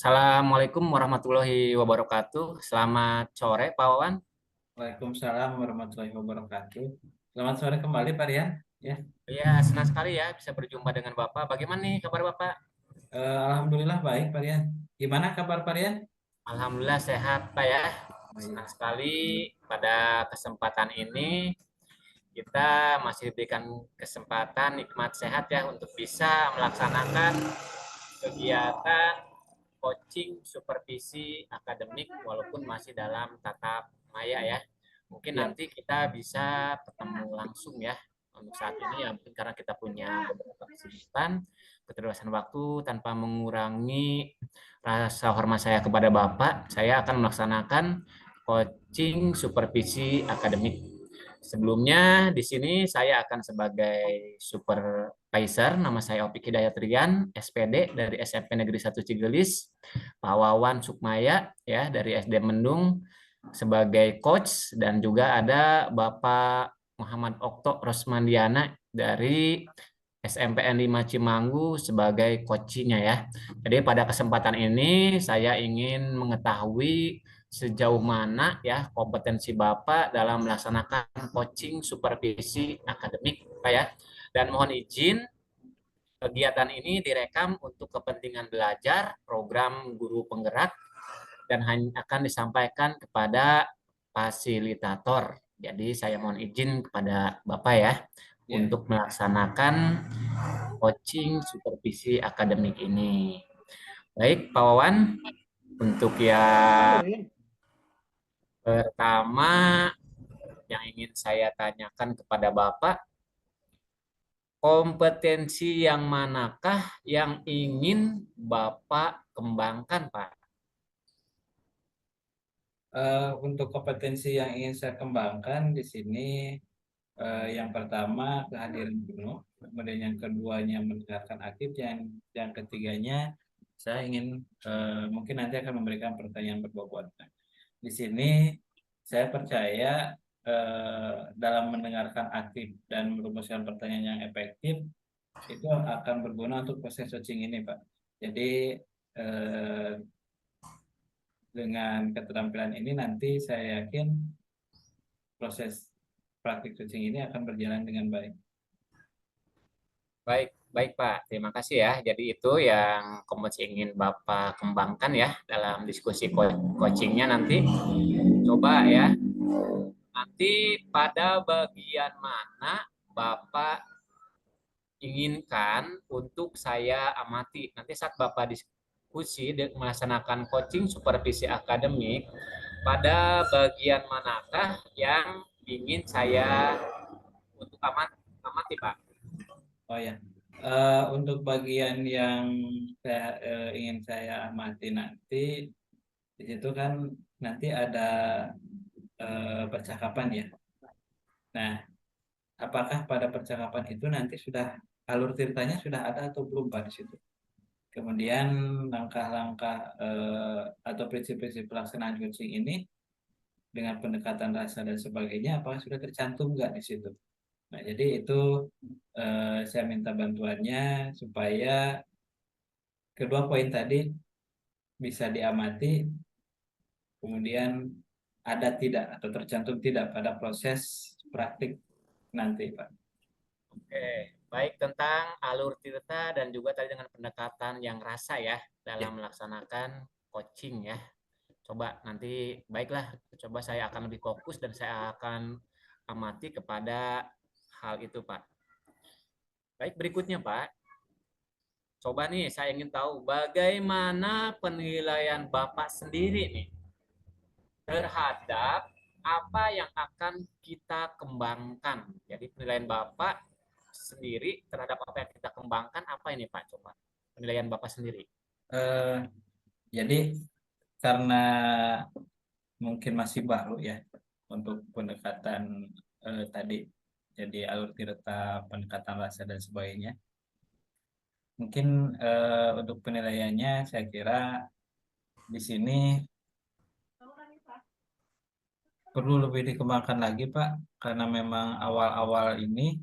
Assalamualaikum warahmatullahi wabarakatuh. Selamat sore, Pak Wawan. Waalaikumsalam warahmatullahi wabarakatuh. Selamat sore kembali, Pak Rian. Ya, Ya, senang sekali ya bisa berjumpa dengan Bapak. Bagaimana nih kabar Bapak? Alhamdulillah baik, Pak Rian. Gimana kabar Pak Rian? Alhamdulillah sehat, Pak ya. Baik. Senang sekali pada kesempatan ini kita masih diberikan kesempatan nikmat sehat ya untuk bisa melaksanakan kegiatan coaching supervisi akademik walaupun masih dalam tatap maya ya. Mungkin Ya, nanti kita bisa ketemu langsung ya. Untuk saat ini ya mungkin karena kita punya beberapa kesibukan, keterbatasan waktu tanpa mengurangi rasa hormat saya kepada Bapak, saya akan melaksanakan coaching supervisi akademik. Sebelumnya di sini saya akan sebagai supervisor, nama saya Opik Hidayat Rian, SPD dari SMP Negeri 1 Cigelis, Pak Wawan Sukmaya ya dari SD Mendung sebagai coach dan juga ada Bapak Muhammad Okto Rosmandiana dari SMPN 5 Cimanggu sebagai coachnya ya. Jadi pada kesempatan ini saya ingin mengetahui sejauh mana ya kompetensi Bapak dalam melaksanakan coaching supervisi akademik Pak ya. Dan mohon izin kegiatan ini direkam untuk kepentingan belajar program guru penggerak dan hanya akan disampaikan kepada fasilitator. Jadi saya mohon izin kepada Bapak ya ya. untuk melaksanakan coaching supervisi akademik ini. Baik, Pak Wawan, untuk yang pertama yang ingin saya tanyakan kepada Bapak, kompetensi yang manakah yang ingin Bapak kembangkan, Pak? Untuk kompetensi yang ingin saya kembangkan di sini, yang pertama kehadiran penuh, kemudian yang keduanya mendengarkan aktif, yang ketiganya saya ingin mungkin nanti akan memberikan pertanyaan berbobot. Nah, di sini saya percaya dalam mendengarkan aktif dan merumuskan pertanyaan yang efektif itu akan berguna untuk proses coaching ini, Pak. Jadi eh, dengan keterampilan ini nanti saya yakin proses praktik coaching ini akan berjalan dengan baik. Baik, baik Pak. Terima kasih ya. Jadi itu yang kompetensi ingin Bapak kembangkan ya dalam diskusi coachingnya nanti. Coba ya, nanti pada bagian mana Bapak inginkan untuk saya amati. Nanti saat Bapak diskusi melaksanakan coaching supervisi akademik, pada bagian manakah yang ingin saya untuk amati, Pak? Oh ya, untuk bagian yang ingin saya amati nanti di situ kan nanti ada percakapan ya. Nah, apakah pada percakapan itu nanti sudah alur ceritanya sudah ada atau belum Pak di situ? Kemudian langkah-langkah atau prinsip-prinsip pelaksanaan coaching ini dengan pendekatan rasa dan sebagainya, apakah sudah tercantum nggak di situ? Nah, jadi itu saya minta bantuannya supaya kedua poin tadi bisa diamati, kemudian ada tidak atau tercantum tidak pada proses praktik nanti, Pak. Oke, baik tentang alur cerita dan juga tadi dengan pendekatan yang rasa ya Ya, dalam melaksanakan coaching ya. Coba nanti baiklah, coba saya akan lebih fokus dan saya akan amati kepada hal itu, Pak. Baik, berikutnya, Pak. Coba nih, saya ingin tahu bagaimana penilaian Bapak sendiri nih terhadap apa yang akan kita kembangkan. Jadi penilaian Bapak sendiri terhadap apa yang kita kembangkan apa ini Pak? Coba penilaian Bapak sendiri. eh, jadi karena mungkin masih baru ya untuk pendekatan tadi, jadi alur cerita, pendekatan rasa dan sebagainya. Mungkin untuk penilaiannya saya kira di sini perlu lebih dikembangkan lagi, Pak, karena memang awal-awal ini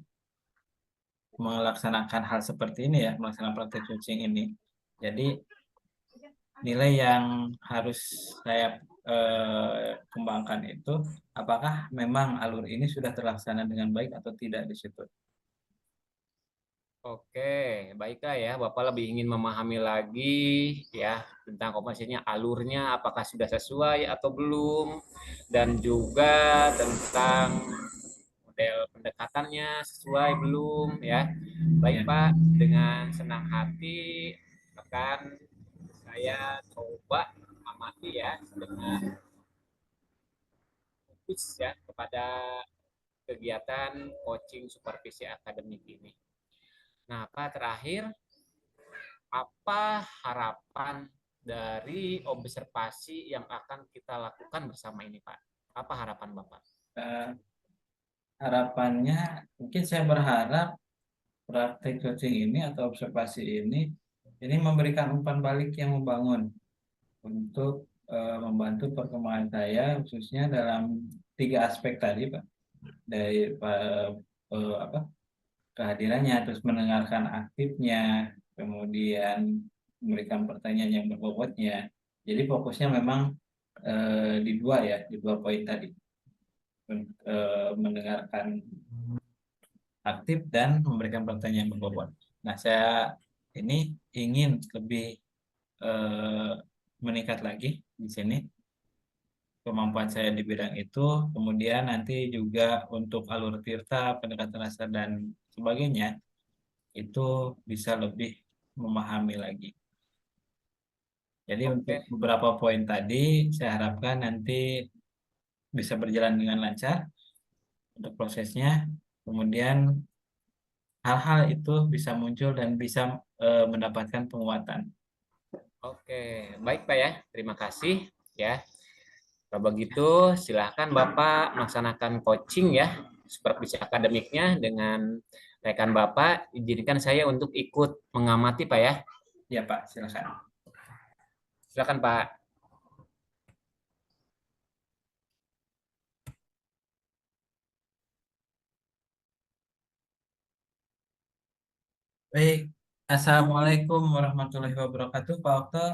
melaksanakan hal seperti ini ya, melaksanakan praktek coaching ini. Jadi nilai yang harus saya kembangkan itu, apakah memang alur ini sudah terlaksana dengan baik atau tidak di situ. Oke, baiklah ya. Bapak lebih ingin memahami lagi ya tentang komposisinya, alurnya apakah sudah sesuai atau belum, dan juga tentang model pendekatannya sesuai belum ya. Baik Ya, Pak, dengan senang hati akan saya coba amati ya dengan fokus ya kepada kegiatan coaching supervisi akademik ini. Nah, Pak, terakhir apa harapan dari observasi yang akan kita lakukan bersama ini, Pak? Apa harapan Bapak? eh, harapannya mungkin saya berharap praktek coaching ini atau observasi ini memberikan umpan balik yang membangun untuk membantu perkembangan saya khususnya dalam tiga aspek tadi Pak, dari apa kehadirannya, terus mendengarkan aktifnya, kemudian memberikan pertanyaan yang berbobotnya. Jadi fokusnya memang di dua ya, di dua poin tadi. Mendengarkan aktif dan memberikan pertanyaan yang berbobot. Nah, saya ini ingin lebih eh, meningkat lagi di sini kemampuan saya di bidang itu, kemudian nanti juga untuk alur tirta, pendekatan rasa dan sebagainya itu bisa lebih memahami lagi. Jadi untuk Oke, beberapa poin tadi saya harapkan nanti bisa berjalan dengan lancar untuk prosesnya. Kemudian hal-hal itu bisa muncul dan bisa mendapatkan penguatan. oke. Baik, Pak ya. Terima kasih ya. Kalau begitu, silakan Bapak melaksanakan coaching ya, supervisi akademiknya dengan rekan Bapak. Izinkan saya untuk ikut mengamati, Pak ya. Ya Pak, silakan. Silakan, Pak. Baik, Assalamualaikum warahmatullahi wabarakatuh, Pak Okto.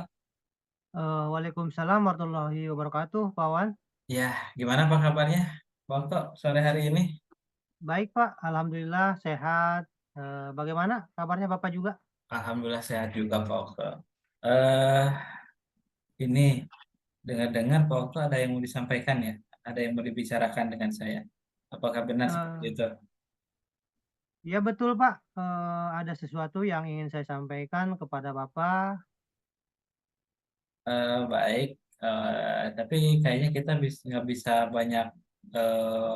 Waalaikumsalam warahmatullahi wabarakatuh, Pak Wan. Ya, gimana Pak kabarnya, Pak Okto, sore hari ini? Baik, Pak. Alhamdulillah sehat. Bagaimana kabarnya Bapak juga? Alhamdulillah sehat juga, Pak Okto. Eh, ini dengar-dengar Pak Okto ada yang mau disampaikan ya, ada yang mau dibicarakan dengan saya. Apakah benar seperti Eh, itu? ya betul, Pak. Ada sesuatu yang ingin saya sampaikan kepada Bapak. Baik, tapi kayaknya kita nggak bisa banyak eh,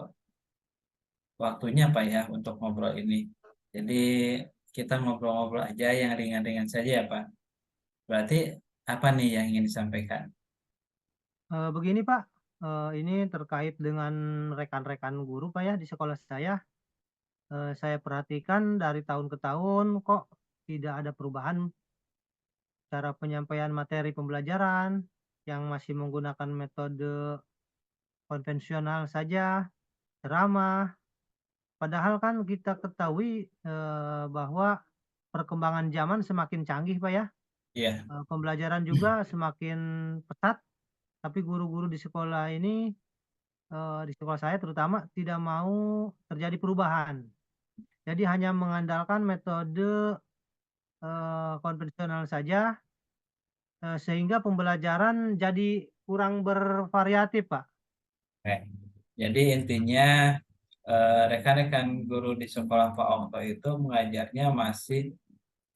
waktunya Pak ya untuk ngobrol ini. Jadi kita ngobrol-ngobrol aja yang ringan-ringan saja ya Pak. Berarti apa nih yang ingin disampaikan? Begini, Pak. Ini terkait dengan rekan-rekan guru, Pak ya, di sekolah saya. Saya perhatikan dari tahun ke tahun kok tidak ada perubahan cara penyampaian materi pembelajaran yang masih menggunakan metode konvensional saja, ceramah. Padahal kan kita ketahui, bahwa perkembangan zaman semakin canggih, Pak, ya, Iya, pembelajaran juga semakin pesat, tapi guru-guru di sekolah ini, di sekolah saya terutama tidak mau terjadi perubahan. Jadi hanya mengandalkan metode, konvensional saja, sehingga pembelajaran jadi kurang bervariatif, Pak. oke. Jadi intinya rekan-rekan guru di sekolah Pak Okto itu mengajarnya masih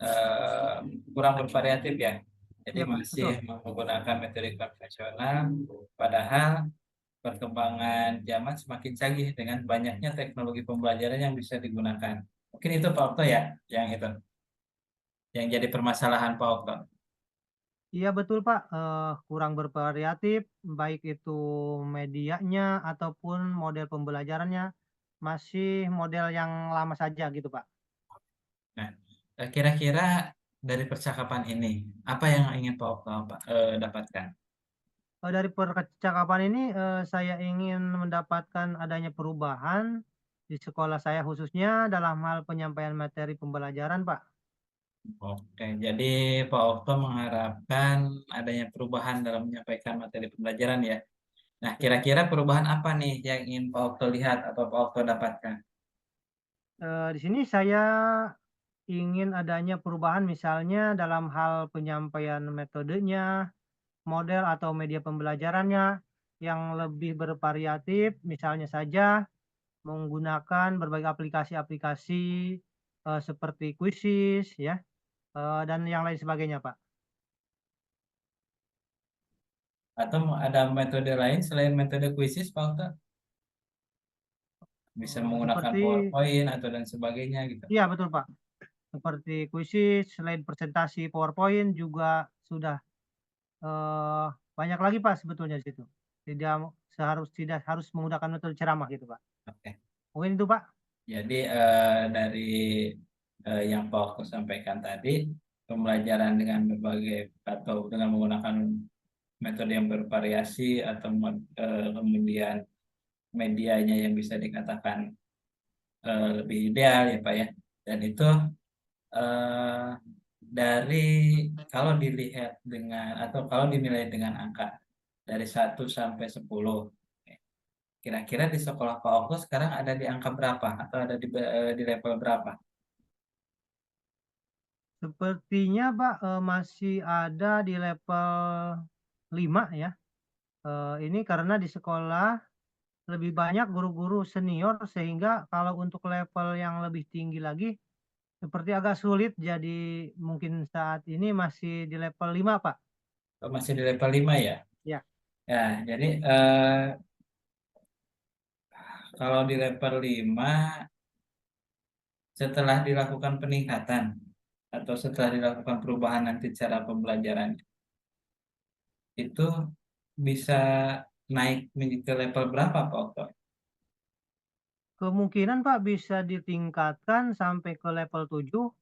eh, kurang bervariatif ya. Jadi Iya, Pak, masih betul. menggunakan metode konvensional, padahal perkembangan zaman semakin canggih dengan banyaknya teknologi pembelajaran yang bisa digunakan. Mungkin itu Pak Okto ya, yang jadi permasalahan Pak Okto. Iya betul, Pak, kurang bervariatif, baik itu medianya ataupun model pembelajarannya, masih model yang lama saja gitu, Pak. Nah, kira-kira dari percakapan ini, apa yang ingin Pak Okto dapatkan? Dari percakapan ini, saya ingin mendapatkan adanya perubahan di sekolah saya khususnya dalam hal penyampaian materi pembelajaran, Pak. Oke, jadi Pak Okto mengharapkan adanya perubahan dalam menyampaikan materi pembelajaran ya. Nah, Ya, Pak. kira-kira perubahan apa nih yang ingin Pak Okto lihat atau Pak Okto dapatkan? Di sini saya ingin adanya perubahan misalnya dalam hal penyampaian metodenya, model atau media pembelajarannya yang lebih bervariatif, misalnya saja menggunakan berbagai aplikasi-aplikasi seperti Quizizz ya, dan yang lain sebagainya, Pak. Atau ada metode lain selain metode kuisis, Pak Okto? Bisa menggunakan Seperti PowerPoint atau dan sebagainya gitu. iya betul, Pak. Seperti Quizizz, selain presentasi PowerPoint juga sudah banyak lagi, Pak, sebetulnya di situ. Tidak harus menggunakan metode ceramah gitu, Pak. Oke. Mungkin itu, Pak. Jadi dari yang Pak Okto sampaikan tadi, pembelajaran dengan berbagai atau dengan menggunakan metode yang bervariasi atau kemudian medianya yang bisa dikatakan lebih ideal ya Pak ya. Dan itu eh, dari kalau dilihat dengan atau kalau dinilai dengan angka dari 1 sampai 10, kira-kira di sekolah Pak Okto sekarang ada di angka berapa atau ada di level berapa? Sepertinya, Pak, masih ada di level 5 ya. Ini karena di sekolah lebih banyak guru-guru senior sehingga kalau untuk level yang lebih tinggi lagi seperti agak sulit. Jadi mungkin saat ini masih di level 5, Pak. Oh, masih di level 5 ya? Ya, Ya, jadi kalau di level 5 setelah dilakukan peningkatan atau setelah dilakukan perubahan nanti cara pembelajaran itu bisa naik ke level berapa Pak Okto? kemungkinan, Pak, bisa ditingkatkan sampai ke level 7.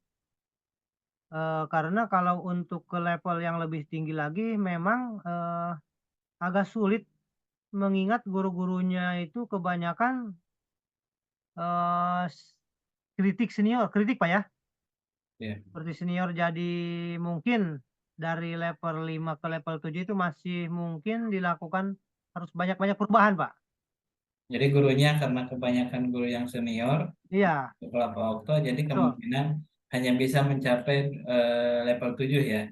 Karena kalau untuk ke level yang lebih tinggi lagi memang, agak sulit mengingat guru-gurunya itu kebanyakan, eee, s kritik senior kritik, Pak, ya. Ya. Seperti senior jadi mungkin dari level 5 ke level 7 itu masih mungkin dilakukan harus banyak-banyak perubahan, Pak. Jadi gurunya karena kebanyakan guru yang senior Iya, sekolah Pak Okto jadi betul. kemungkinan hanya bisa mencapai level 7 ya.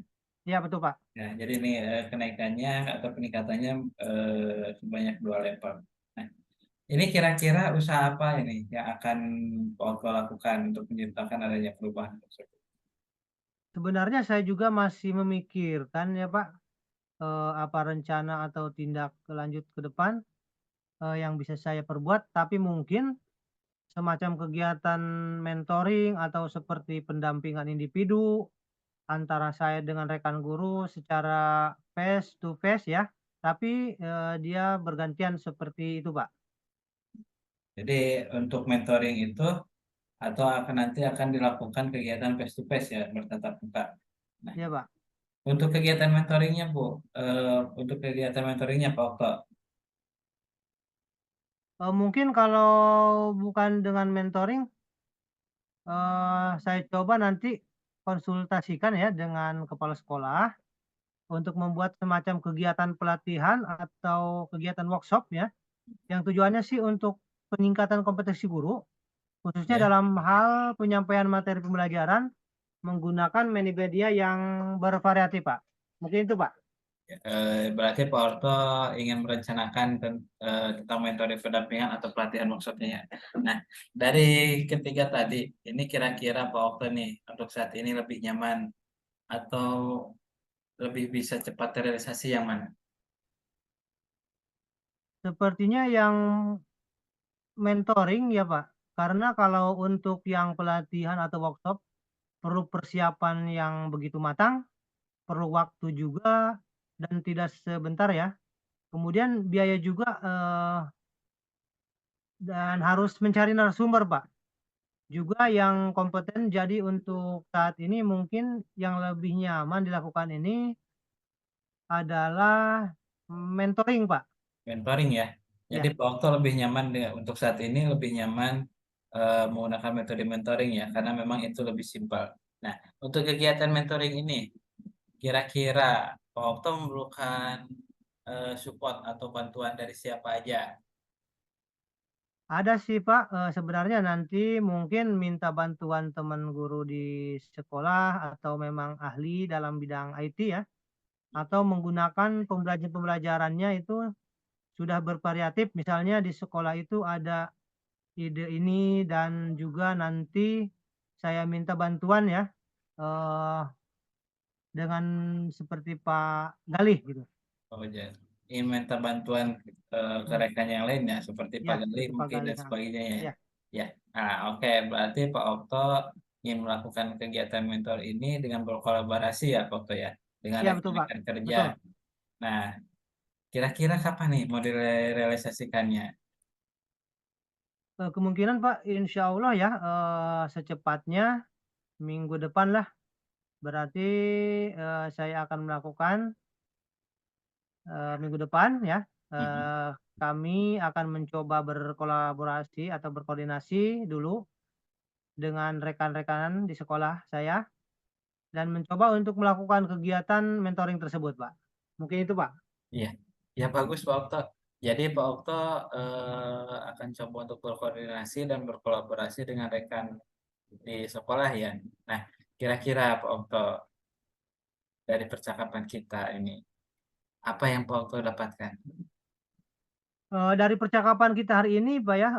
Iya betul, Pak. Ya, jadi ini kenaikannya atau peningkatannya sebanyak 2 level. Nah, ini kira-kira usaha apa ini yang akan Pak Okto lakukan untuk menciptakan adanya perubahan tersebut? Sebenarnya saya juga masih memikirkan ya, Pak, apa rencana atau tindak lanjut ke depan, yang bisa saya perbuat, tapi mungkin semacam kegiatan mentoring atau seperti pendampingan individu antara saya dengan rekan guru secara face to face ya, tapi, dia bergantian seperti itu, Pak. Jadi untuk mentoring itu atau nanti akan dilakukan kegiatan face to face ya bertatap muka. Nah, Iya, Pak. untuk kegiatan mentoringnya Bu, untuk kegiatan mentoringnya Pak Okto, Mungkin kalau bukan dengan mentoring, saya coba nanti konsultasikan ya dengan kepala sekolah untuk membuat semacam kegiatan pelatihan atau kegiatan workshop ya, yang tujuannya sih untuk peningkatan kompetensi guru, khususnya ya. dalam hal penyampaian materi pembelajaran menggunakan media yang bervariatif, Pak. Mungkin itu, Pak. Berarti Pak Okto ingin merencanakan tentang metode pendampingan atau pelatihan maksudnya ya. Nah, dari ketiga tadi, ini kira-kira Pak Okto nih untuk saat ini lebih nyaman atau lebih bisa cepat terrealisasi yang mana? Sepertinya yang mentoring ya, Pak. Karena kalau untuk yang pelatihan atau workshop perlu persiapan yang begitu matang, perlu waktu juga dan tidak sebentar ya. Kemudian biaya juga, dan harus mencari narasumber, Pak, juga yang kompeten. Jadi untuk saat ini mungkin yang lebih nyaman dilakukan ini adalah mentoring, Pak. Mentoring ya. Jadi Ya, Pak Okto lebih nyaman untuk saat ini lebih nyaman menggunakan metode mentoring ya, karena memang itu lebih simpel. Nah, untuk kegiatan mentoring ini, kira-kira Pak Okto memerlukan support atau bantuan dari siapa aja? Ada sih Pak, sebenarnya nanti mungkin minta bantuan teman guru di sekolah atau memang ahli dalam bidang IT ya, atau menggunakan pembelajarannya itu sudah bervariatif. Misalnya di sekolah itu ada ide ini dan juga nanti saya minta bantuan ya, eee, dengan seperti Pak Galih gitu. Oh, jadi ingin minta bantuan ke Mmm, rekan yang lain ya, seperti Pak iya Galih seperti Pak mungkin Galih, dan sebagainya ya. iya Ya, oke. Berarti Pak Okto ingin melakukan kegiatan mentor ini dengan berkolaborasi ya, Pak Okto ya, dengan iya betul Pak, rekan-rekan kerja. betul. Nah, kira-kira kapan nih mau direalisasikannya? Kemungkinan Pak, insya Allah ya, secepatnya minggu depan lah. Berarti, saya akan melakukan, minggu depan ya, Mhm. kami akan mencoba berkolaborasi atau berkoordinasi dulu dengan rekan-rekan di sekolah saya dan mencoba untuk melakukan kegiatan mentoring tersebut, Pak. Mungkin itu, Pak. Iya, ya bagus Pak Okto. Jadi Pak Okto akan coba untuk berkoordinasi dan berkolaborasi dengan rekan di sekolah ya. Nah, kira-kira Pak Okto dari percakapan kita ini, apa yang Pak Okto dapatkan? Dari percakapan kita hari ini, Pak, ya,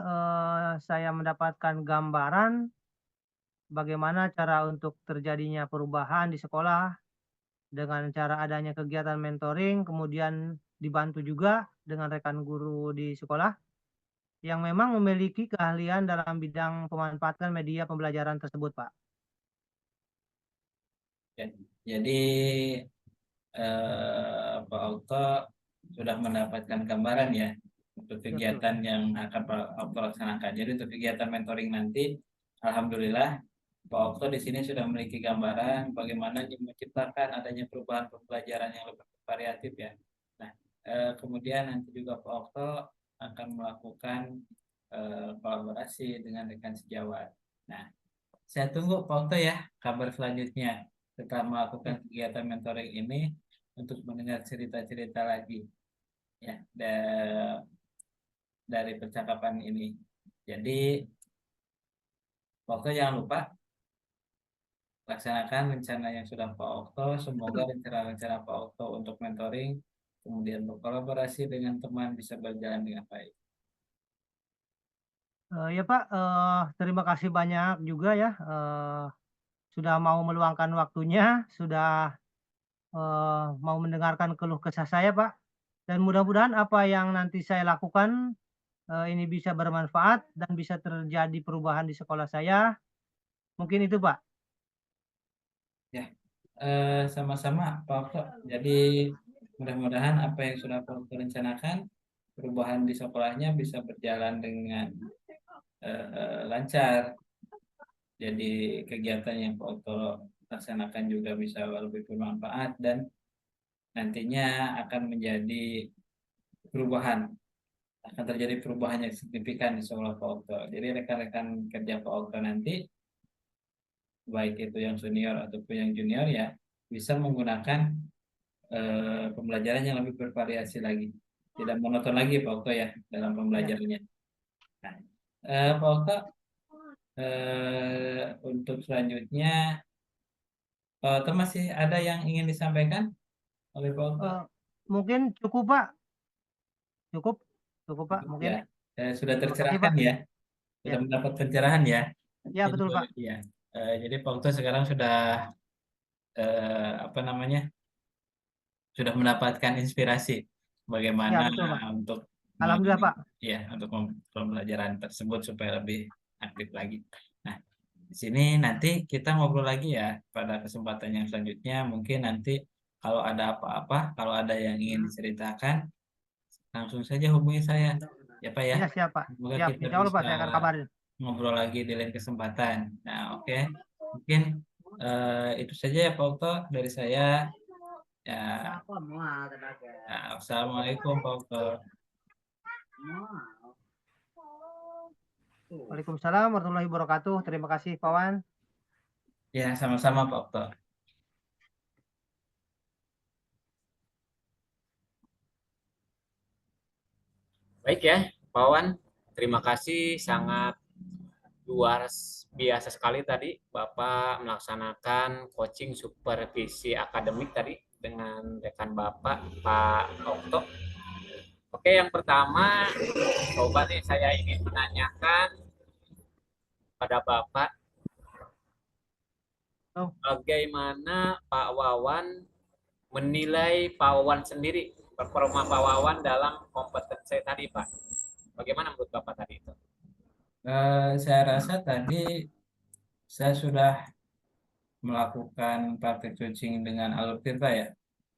saya mendapatkan gambaran bagaimana cara untuk terjadinya perubahan di sekolah dengan cara adanya kegiatan mentoring, kemudian dibantu juga dengan rekan guru di sekolah yang memang memiliki keahlian dalam bidang pemanfaatan media pembelajaran tersebut, Pak. Ya, jadi Pak Okto sudah mendapatkan gambaran ya untuk Ya betul. kegiatan yang akan Pak Okto laksanakan. Jadi untuk kegiatan mentoring nanti, Alhamdulillah Pak Okto di sini sudah memiliki gambaran bagaimana menciptakan adanya perubahan pembelajaran yang lebih variatif ya. Nah, kemudian nanti juga Pak Okto akan melakukan kolaborasi dengan rekan sejawat. Nah, saya tunggu Pak Okto ya kabar selanjutnya setelah Ya, melakukan kegiatan mentoring ini untuk mendengar cerita-cerita lagi ya dari percakapan ini. Jadi Pak Okto jangan lupa laksanakan rencana yang sudah Pak Okto. Semoga rencana-rencana Pak Okto untuk mentoring kemudian berkolaborasi dengan teman bisa berjalan dengan baik. ya Pak, terima kasih banyak juga ya, sudah mau meluangkan waktunya, sudah, mau mendengarkan keluh kesah saya, Pak. Dan mudah-mudahan apa yang nanti saya lakukan, ini bisa bermanfaat dan bisa terjadi perubahan di sekolah saya. Mungkin itu, Pak. Ya, sama-sama Pak Okto. Jadi mudah-mudahan apa yang sudah Pak Okto rencanakan perubahan di sekolahnya bisa berjalan dengan lancar. Jadi kegiatan yang Pak Okto laksanakan juga bisa lebih bermanfaat dan nantinya akan menjadi perubahan, akan terjadi perubahan yang signifikan di sekolah Pak Okto. Jadi rekan-rekan kerja Pak Okto nanti, baik itu yang senior ataupun yang junior ya, bisa menggunakan pembelajaran yang lebih bervariasi lagi. Tidak monoton lagi Pak Okto ya dalam Ya. pembelajarannya. Nah, Pak Okto, untuk selanjutnya, Pak Okto masih ada yang ingin disampaikan oleh Pak Okto? Eee, Mungkin cukup, Pak. Cukup cukup, Pak, Cukup mungkin. ya. Sudah Terima kasih, tercerahkan Pak. ya, Ya. sudah mendapat pencerahan ya. Ya, Jadi, betul, Pak. ya. Jadi Pak Okto sekarang sudah apa namanya? Sudah mendapatkan inspirasi Ya, bagaimana betul, Pak. untuk Alhamdulillah, Pak. ya untuk pembelajaran tersebut supaya lebih aktif lagi. Nah, di sini nanti kita ngobrol lagi ya pada kesempatan yang selanjutnya. Mungkin nanti kalau ada apa-apa, kalau ada yang ingin diceritakan, langsung saja hubungi saya. Ya Pak ya. Iya, siap, Pak. Semoga Siap. kita Insya Allah, Pak, bisa saya akan kabarin. ngobrol lagi di lain kesempatan. Nah, oke. Mungkin itu saja ya Pak Okto dari saya. Ya, Assalamualaikum Pak Okto. Waalaikumsalam warahmatullahi wabarakatuh. Terima kasih, Pak Wan. Ya, sama-sama Pak Okto. Baik ya, Pak Wan. Terima kasih, sangat luar biasa sekali tadi Bapak melaksanakan coaching supervisi akademik tadi dengan rekan Bapak, Pak Okto. Oke, yang pertama, coba nih saya ingin menanyakan pada Bapak, Oh, bagaimana Pak Wawan menilai Pak Wawan sendiri, performa Pak Wawan dalam kompetensi tadi, Pak? Bagaimana menurut Bapak tadi itu? Saya rasa tadi saya sudah melakukan praktek coaching dengan alur Tirta ya.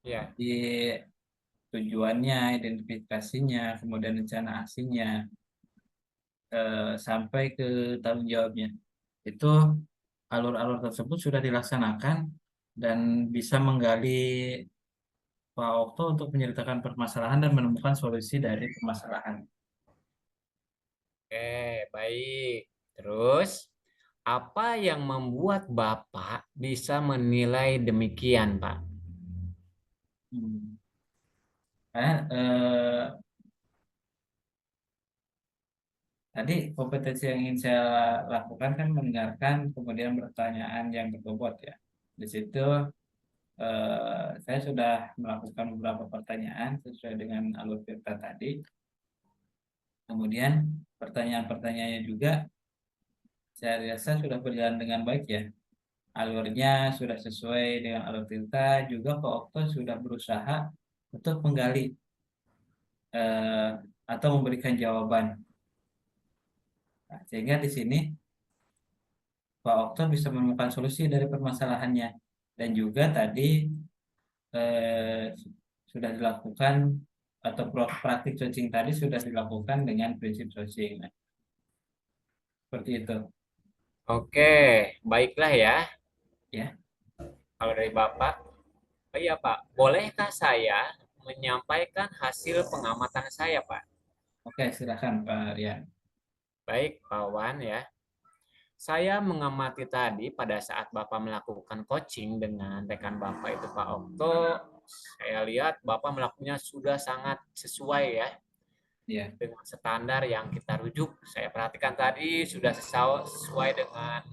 Ya, Di tujuannya, identifikasinya, kemudian rencana aksinya, sampai ke tanggung jawabnya. Itu alur-alur tersebut sudah dilaksanakan dan bisa menggali Pak Okto untuk menceritakan permasalahan dan menemukan solusi dari permasalahan. oke, baik. Terus, apa yang membuat Bapak bisa menilai demikian, Pak? Hmm. Karena tadi kompetensi yang ingin saya lakukan kan mendengarkan, kemudian pertanyaan yang berbobot ya. Di situ saya sudah melakukan beberapa pertanyaan sesuai dengan alur cerita tadi. Kemudian pertanyaan-pertanyaannya juga saya rasa sudah berjalan dengan baik ya. Alurnya sudah sesuai dengan alur cerita. Juga Pak Okto sudah berusaha untuk menggali eh, atau memberikan jawaban. Nah, sehingga di sini Pak Okto bisa menemukan solusi dari permasalahannya. Dan juga tadi eh, sudah dilakukan atau praktik coaching tadi sudah dilakukan dengan prinsip coaching. Nah, seperti itu Oke, baiklah ya. ya. Kalau dari Bapak, oh iya Pak, bolehkah saya menyampaikan hasil pengamatan saya, Pak? Oke, silakan Pak Rian. Baik, Pak Wan ya. Saya mengamati tadi pada saat Bapak melakukan coaching dengan rekan Bapak itu Pak Okto, saya lihat Bapak melakukannya sudah sangat sesuai ya Ya, dengan standar yang kita rujuk. Saya perhatikan tadi sudah sesuai dengan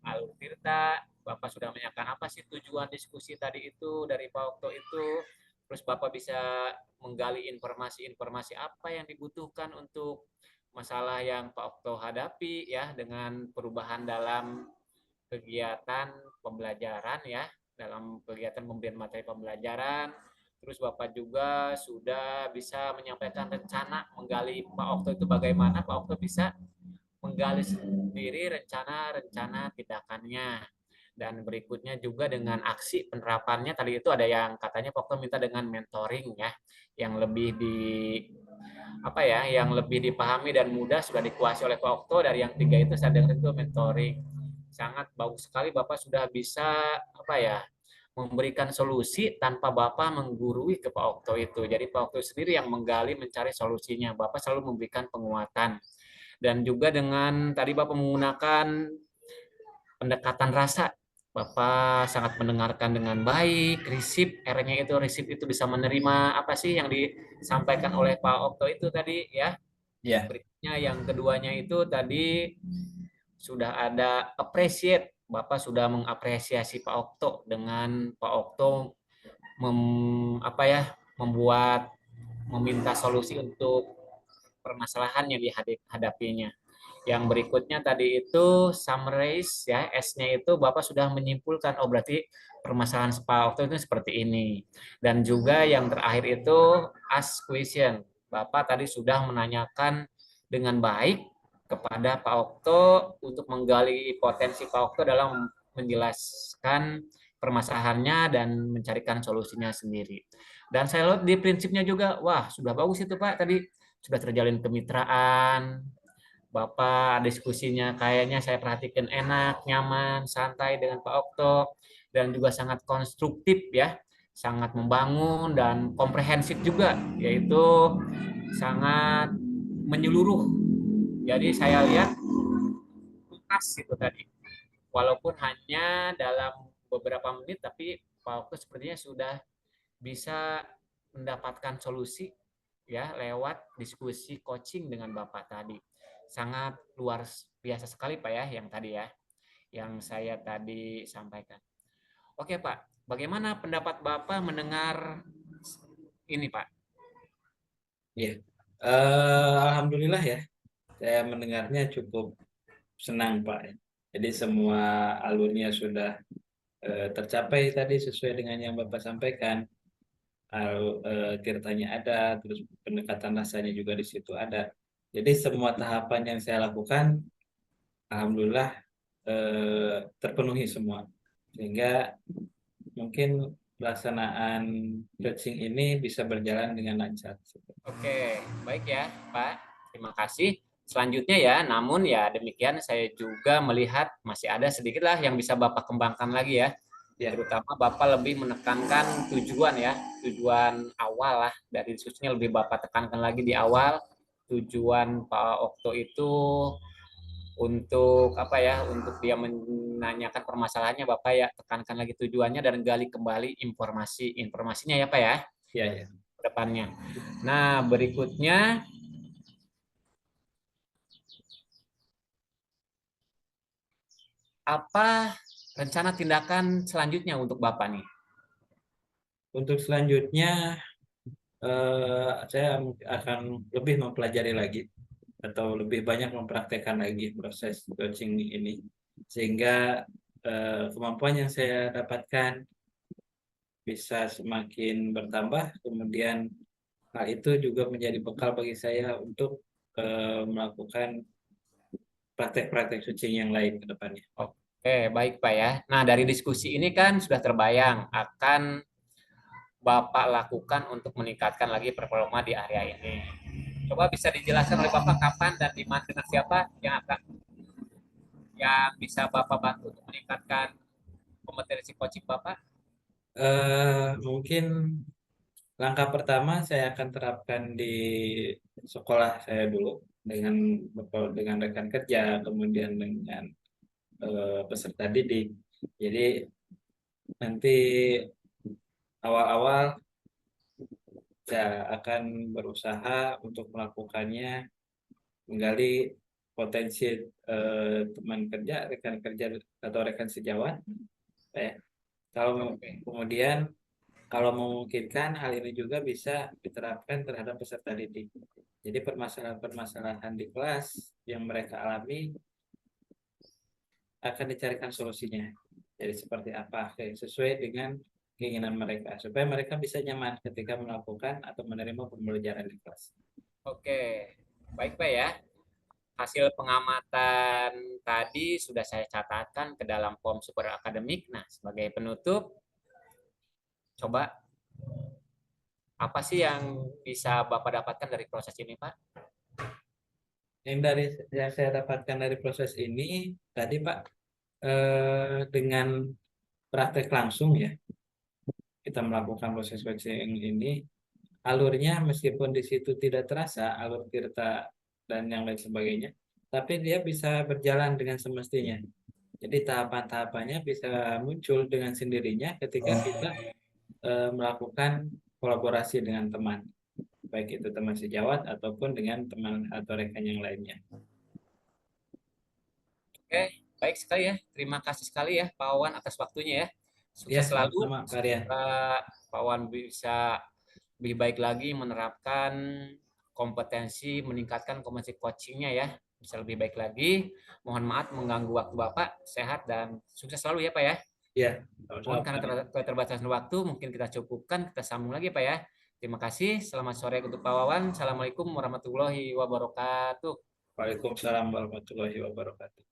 alur Tirta. Bapak sudah menanyakan apa sih tujuan diskusi tadi itu dari Pak Okto itu. Terus Bapak bisa menggali informasi-informasi apa yang dibutuhkan untuk masalah yang Pak Okto hadapi ya dengan perubahan dalam kegiatan pembelajaran ya, dalam kegiatan pemberian materi pembelajaran. Terus Bapak juga sudah bisa menyampaikan rencana menggali Pak Okto itu bagaimana Pak Okto bisa menggali sendiri rencana-rencana tindakannya. Dan berikutnya juga dengan aksi penerapannya tadi itu ada yang katanya Pak Okto minta dengan mentoring ya, yang lebih di apa ya, yang lebih dipahami dan mudah sudah dikuasai oleh Pak Okto. Dari yang tiga itu saya dengar itu mentoring. Sangat bagus sekali Bapak sudah bisa apa ya, memberikan solusi tanpa Bapak menggurui ke Pak Okto itu. Jadi Pak Okto sendiri yang menggali mencari solusinya. Bapak selalu memberikan penguatan. Dan juga dengan tadi Bapak menggunakan pendekatan rasa. Bapak sangat mendengarkan dengan baik, risip, R-nya itu risip itu bisa menerima apa sih yang disampaikan oleh Pak Okto itu tadi ya. ya, Berikutnya yang keduanya itu tadi sudah ada appreciate. Bapak sudah mengapresiasi Pak Okto dengan Pak Okto apa ya, membuat meminta solusi untuk permasalahan yang dihadapinya. Yang berikutnya tadi itu summarize ya, S-nya itu Bapak sudah menyimpulkan oh berarti permasalahan Pak Okto itu seperti ini. Dan juga yang terakhir itu ask question. Bapak tadi sudah menanyakan dengan baik kepada Pak Okto untuk menggali potensi Pak Okto dalam menjelaskan permasalahannya dan mencarikan solusinya sendiri. Dan saya lihat di prinsipnya juga, wah sudah bagus itu Pak tadi sudah terjalin kemitraan, Bapak diskusinya kayaknya saya perhatikan enak, nyaman, santai dengan Pak Okto dan juga sangat konstruktif ya, sangat membangun dan komprehensif juga, yaitu sangat menyeluruh. Jadi saya lihat tuntas itu tadi walaupun hanya dalam beberapa menit, tapi Pak Oke sepertinya sudah bisa mendapatkan solusi ya lewat diskusi coaching dengan Bapak tadi. Sangat luar biasa sekali Pak ya yang tadi ya, yang saya tadi sampaikan. Oke Pak, bagaimana pendapat Bapak mendengar ini Pak? Ya, alhamdulillah ya, saya mendengarnya cukup senang Pak. Jadi semua alurnya sudah tercapai tadi sesuai dengan yang Bapak sampaikan. Tirtanya ada, terus pendekatan rasanya juga di situ ada. Jadi semua tahapan yang saya lakukan, alhamdulillah terpenuhi semua. Sehingga mungkin pelaksanaan coaching ini bisa berjalan dengan lancar. Oke, baik ya, Pak. Terima kasih. Selanjutnya ya, namun ya demikian saya juga melihat masih ada sedikit lah yang bisa Bapak kembangkan lagi ya. Ya, Terutama Bapak lebih menekankan tujuan ya, tujuan awal lah dari diskusinya lebih Bapak tekankan lagi di awal. Tujuan Pak Okto itu untuk apa ya, untuk dia menanyakan permasalahannya Bapak ya tekankan lagi tujuannya dan gali kembali informasinya ya Pak ya ya, ya. ke depannya. Nah, berikutnya apa rencana tindakan selanjutnya untuk Bapak nih? Untuk selanjutnya, saya akan lebih mempelajari lagi atau lebih banyak mempraktekkan lagi proses coaching ini, sehingga kemampuan yang saya dapatkan bisa semakin bertambah. Kemudian hal itu juga menjadi bekal bagi saya untuk melakukan praktek-praktek coaching yang lain ke depannya. Oke, baik Pak ya. Nah, dari diskusi ini kan sudah terbayang akan Bapak lakukan untuk meningkatkan lagi performa di area ini. Coba bisa dijelaskan oleh Bapak kapan dan di mana dengan siapa yang bisa Bapak bantu untuk meningkatkan kompetensi coaching Bapak? Mungkin langkah pertama saya akan terapkan di sekolah saya dulu dengan rekan kerja, kemudian dengan peserta didik. Jadi nanti awal-awal saya akan berusaha untuk melakukannya, menggali potensi teman kerja, rekan kerja atau rekan sejawat. Kalau kemudian kalau memungkinkan hal ini juga bisa diterapkan terhadap peserta didik. Jadi permasalahan-permasalahan di kelas yang mereka alami akan dicarikan solusinya. Jadi seperti apa sesuai dengan keinginan mereka supaya mereka bisa nyaman ketika melakukan atau menerima pembelajaran di kelas. Oke, baik Pak ya. Hasil pengamatan tadi sudah saya catatkan ke dalam form super akademik. Nah, sebagai penutup, coba apa sih yang bisa Bapak dapatkan dari proses ini, Pak? Yang saya dapatkan dari proses ini tadi Pak, dengan praktek langsung ya kita melakukan proses coaching ini, alurnya meskipun di situ tidak terasa alur tirta dan yang lain sebagainya, tapi dia bisa berjalan dengan semestinya. Jadi tahapan-tahapannya bisa muncul dengan sendirinya ketika kita melakukan kolaborasi dengan teman, baik itu teman sejawat ataupun dengan teman atau rekan yang lainnya. Oke, baik sekali ya. Terima kasih sekali ya Pak Wawan atas waktunya ya. Ya, Sukses selalu. sama-sama Pak Rian. Semoga Pak Wawan bisa lebih baik lagi menerapkan kompetensi, meningkatkan kompetensi coachingnya ya. Bisa lebih baik lagi. Mohon maaf mengganggu waktu Bapak. Sehat dan sukses selalu ya Pak ya. Ya, Mohon karena keterbatasan waktu, mungkin kita cukupkan. Kita sambung lagi Pak ya. Terima kasih. Selamat sore untuk Pak Wawan. Assalamualaikum warahmatullahi wabarakatuh. Waalaikumsalam warahmatullahi wabarakatuh.